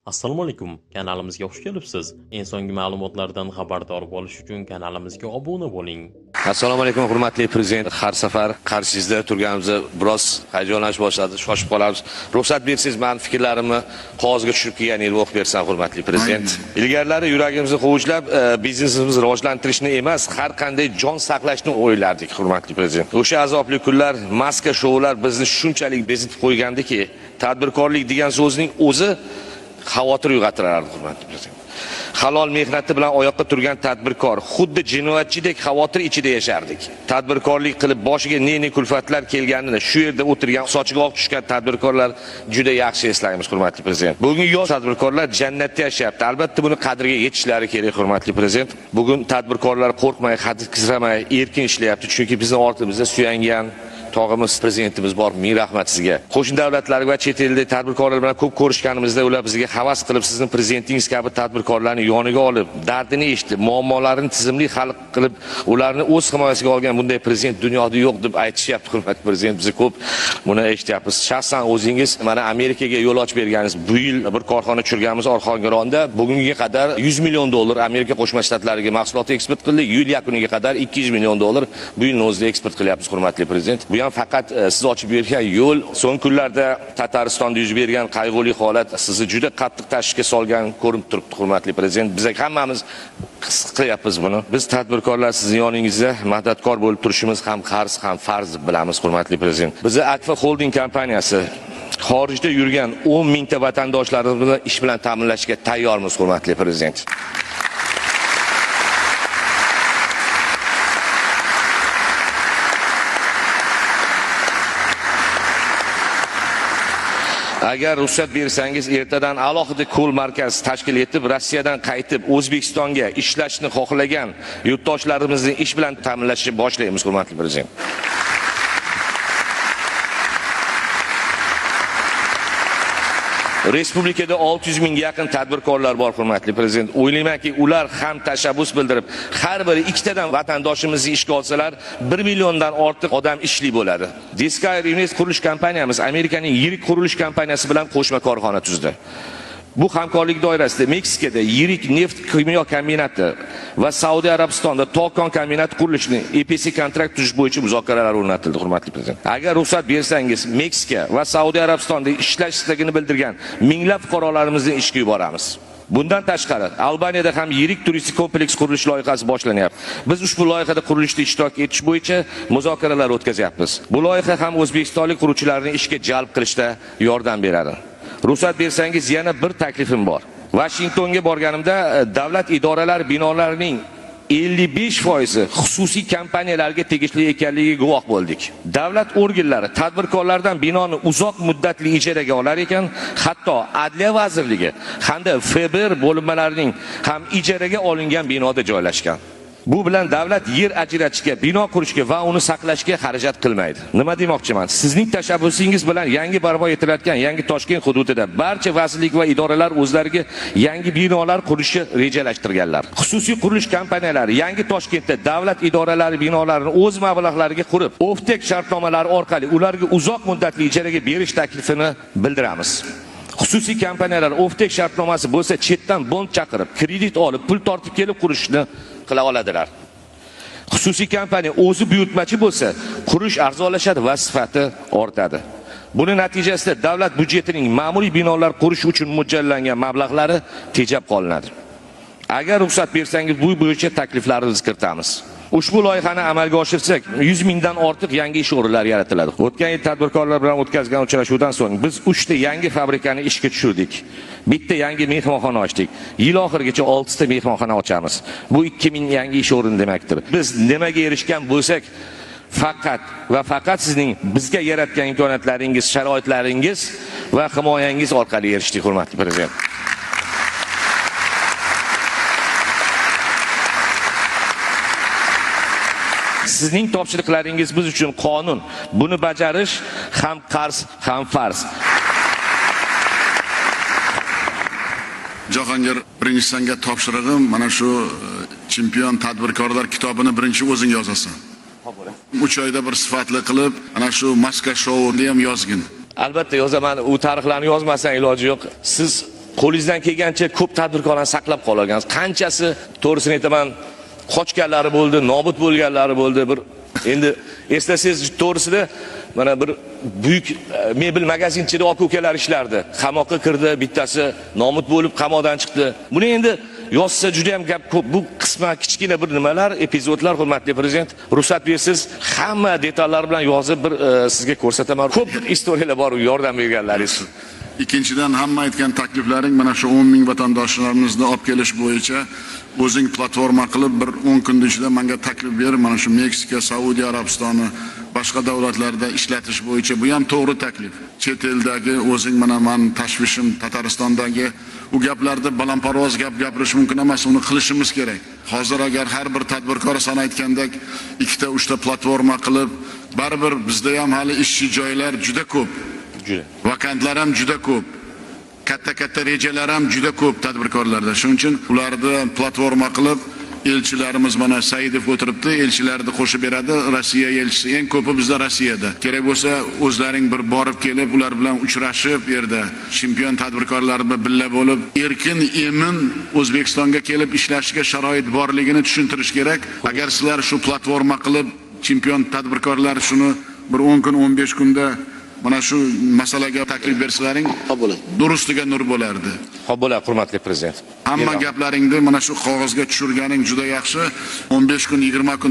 Assalomu alaykum. Kanalimizga xush kelibsiz. Eng so'nggi ma'lumotlardan xabardor bo'lish uchun kanalimizga obuna bo'ling. Assalomu alaykum hurmatli prezident. Har safar qarshingizda turganimizda biroz hayajonlanib boshladi, shoshib qolamiz. Ruxsat bersangiz, men fikrlarimni qog'ozga tushirib kelganingni o'qib bersam hurmatli prezident. Ilgarilari yuragimizni hovuchlab, biznesimizni rivojlantirishni emas, har qanday jon saqlashni o'ylardik hurmatli prezident. O'sha azobli kunlar, maska shoular bizni shunchalik bezitib qo'ygandiki, tadbirkorlik degan so'zning o'zi xavotir uyg'otirardi hurmatli prezident. Halol mehnati bilan oyoqqa turgan tadbirkor xuddi jinoyatchidek xavotir ichida yashardik. Tadbirkorlik qilib boshiga ne kulfatlar kelganini shu yerda o'tirgan sochiga oq tushgan tadbirkorlar juda yaxshi eslaymiz hurmatli prezident. Bugungi yosh tadbirkorlar jannatda yashayapti. Albatta buni qadriga yetishlari kerak hurmatli prezident. Bugun tadbirkorlar qo'rqmay, hadikizamay, erkin ishlayapti, chunki bizning ortimizda suyangan tog'imiz prezidentimiz bor. Ming rahmat sizga. Qo'shni davlatlar va chet eldagi tadbirkorlar bilan ko'p ko'rishganimizda ular bizga havas qilib, sizning prezidentingiz kabi tadbirkorlarni yoniga olib, dardini eshitib, muammolarini tizimli hal qilib, ularni o'z himoyasiga olgan bunday prezident dunyoda yo'q deb aytishyapti hurmatli prezident. Biz ko'p buni eshityapmiz. Shaxsan o'zingiz mana Amerikaga yo'l ochib berganingiz, bu yil bir korxona tushirganmiz Ohangaronda. Bugunga qadar $100 million Amerika Qo'shma Shtatlariga mahsulot eksport qildik. Yil yakuniga qadar $200 million bu yilning o'zida eksport qilyapmiz hurmatli prezident. Bu ham faqat siz ochib bergan yo'l. So'nggi kunlarda Tataristonda yuz bergan qayg'uli holat sizni juda qattiq tashvishga solgan ko'rinib turibdi hurmatli prezident. Biz hammamiz his qilyapmiz buni. Biz tadbirkorlar sizning yoningizda madadkor bo'lib turishimiz ham qarz, ham farz deb bilamiz hurmatli prezident. Bizni Akfa Holding kompaniyasi xorijda yurgan 10 mingta vatandoshlarimizni ish bilan ta'minlashga tayyormiz hurmatli prezident. Agar ruxsat bersangiz, ertadan alohida ko'l markaz tashkil etib, Rossiyadan qaytib O'zbekistonga ishlashni xohlagan yurtdoshlarimizni ish bilan ta'minlashni boshlaymiz hurmatli prezident. Respublikada 600 mingga yaqin tadbirkorlar bor hurmatli prezident. O'ylaymanki, ular ham tashabbus bildirib, har biri ikkitadan vatandoshimizni ishga olsalar, 1 milliondan ortiq odam ishli bo'ladi. Discover Invest qurilish kompaniyamiz Amerikaning yirik qurilish kompaniyasi bilan qo'shma korxona tuzdi. Bu hamkorlik doirasida Meksikada yirik neft kimyo kombinati va Saudiya Arabistonda Tokon kombinati qurilishini EPC kontrakt tuzish bo'yicha muzokaralar o'rnatildi hurmatli prezident. Agar ruxsat bersangiz, Meksika va Saudiya Arabistonda ishlash istagini bildirgan minglab fuqarolarimizni ishga yuboramiz. Bundan tashqari, Albaniyada ham yirik turistik kompleks qurilish loyihasi boshlanyapti. Biz ushbu loyihada qurilishda ishtirok etish bo'yicha muzokaralar o'tkazyapmiz. Bu loyiha ham o'zbekistonlik quruvchilarni ishga jalb qilishda yordam beradi. Ruxsat bersangiz, yana bir taklifim bor. Washingtonga borganimda davlat idoralari binolarining 55% xususiy kompaniyalarga tegishli ekanligiga guvoh bo'ldik. Davlat organlari tadbirkorlardan binoni uzoq muddatli ijaraga olar ekan, hatto Adliya vazirligi hamda FBR bo'linmalarining ham ijaraga olingan binoda joylashgan. Bu bilan davlat yer ajratishga, bino qurishga va uni saqlashga xarajat qilmaydi. Nima demoqchiman? Sizning tashabbusingiz bilan yangi barpo etilayotgan yangi Toshkent hududida barcha vazirlik va idoralar o'zlariga yangi binolar qurishni rejalashtirganlar. Xususiy qurilish kompaniyalari yangi Toshkentda davlat idoralari binolarini o'z mablag'lariga qurib, oftek shartnomalar orqali ularga uzoq muddatli ijaraga berish taklifini bildiramiz. Xususiy kompaniyalar oftek shartnomasi bo'lsa, chetdan bond chaqirib, kredit olib, pul tortib kelib qurishni qila oladilar. Xususiy kompaniya o'zi buyurtmachi bo'lsa, qurish arzonlashadi va sifati ortadi. Buning natijasida davlat byudjetining ma'muriy binolar qurish uchun mo'ljallangan mablag'lari tejab qolinadi. Agar ruxsat bersangiz, bu bo'yicha takliflarimizni kiritamiz. Ushbu loyihani amalga oshirsak, 100 mingdan ortiq yangi ish o'rinlari yaratiladi. O'tgan yil tadbirkorlar bilan o'tkazgan uchrashuvdan so'ng biz 3 ta yangi fabrikani ishga tushirdik. Bitta yangi mehmonxona ochdik. Yil oxirigacha 6 ta mehmonxona ochamiz. Bu 2000 yangi ish o'rini demakdir. Biz nimaga erishgan bo'lsak, faqat sizning bizga yaratgan imkoniyatlaringiz, sharoitlaringiz va himoyangiz orqali erishdik hurmatli prezident. Sizning topshiriqlaringiz biz uchun qonun. Buni bajarish ham qarz, ham farz. Jahongir, birinchi senga topshirig'im mana shu chempion tadbirkorlar kitobini birinchi o'zing yozasan. 3 oyda bir sifatli qilib, ana shu maska shouini ham yozgin. Albatta yozaman. U tarixlarni yozmasang iloji yo'q. Siz qo'lingizdan kelgancha ko'p tadbirkorlarni saqlab qolgansiz. Qanchasi, to'g'risini aytaman, qochganlari bo'ldi, nobud bo'lganlari bo'ldi. Bir endi eslasangiz to'g'risida mana bir buyuk mebel magazinchida aka-ukalar ishlardi. Qamoqqa kirdi, bittasi nomut bo'lib qamoqdan chiqdi. Buni endi yozsa juda ham gap ko'p. Bu qisman kichkina bir nimalar, epizodlar, hurmatli prezident. Ruxsat bersiz, hamma detallar bilan yozib bir sizga ko'rsataman. Ko'p istoriyalar bor, yordam berganlaringiz. Ikkinchidan, hamma aytgan takliflaring mana shu 10 ming vatandoshlarimizni olib kelish bo'yicha o'zing platforma qilib bir 10 kun ichida menga taklif ber, mana shu Meksika, Saudiya Arabistoni, boshqa davlatlarda ishlatish bo'yicha bu ham to'g'ri taklif. Chet eldagi o'zing mana men tashvishim Tataristondagi u gaplarda balandparvoz gap gapirish mumkin emas, uni qilishimiz kerak. Hozir agar har bir tadbirkor san aytgandek 2-3 ta platforma qilib, baribir bizda ham hali ishchi joylar juda ko'p. Vakantlar ham juda ko'p. Katta rejalar ham juda ko'p tadbirkorlarda. Shuning uchun ularni platforma qilib, elchilarimiz mana Saidov o'tiribdi, elchilarni qo'shib beradi. Rossiya elchisi eng ko'pi bizda Rossiyada. Kerak bo'lsa, o'zlaring bir borib kelib, ular bilan uchrashib, yerda chempion tadbirkorlar bilan birga bo'lib, erkin, emin O'zbekistonga kelib ishlashga sharoit borligini tushuntirish kerak. Agar sizlar shu platforma qilib, chempion tadbirkorlar shuni bir 10 kun, 15 kunda mana shu masalaga taklif bersalaring, durustiga nur bo'lardi. Xo'p bo'ladi, hurmatli prezident. Hamma gaplaringni mana shu qog'ozga tushirganing juda yaxshi. 15 kun, 20 kun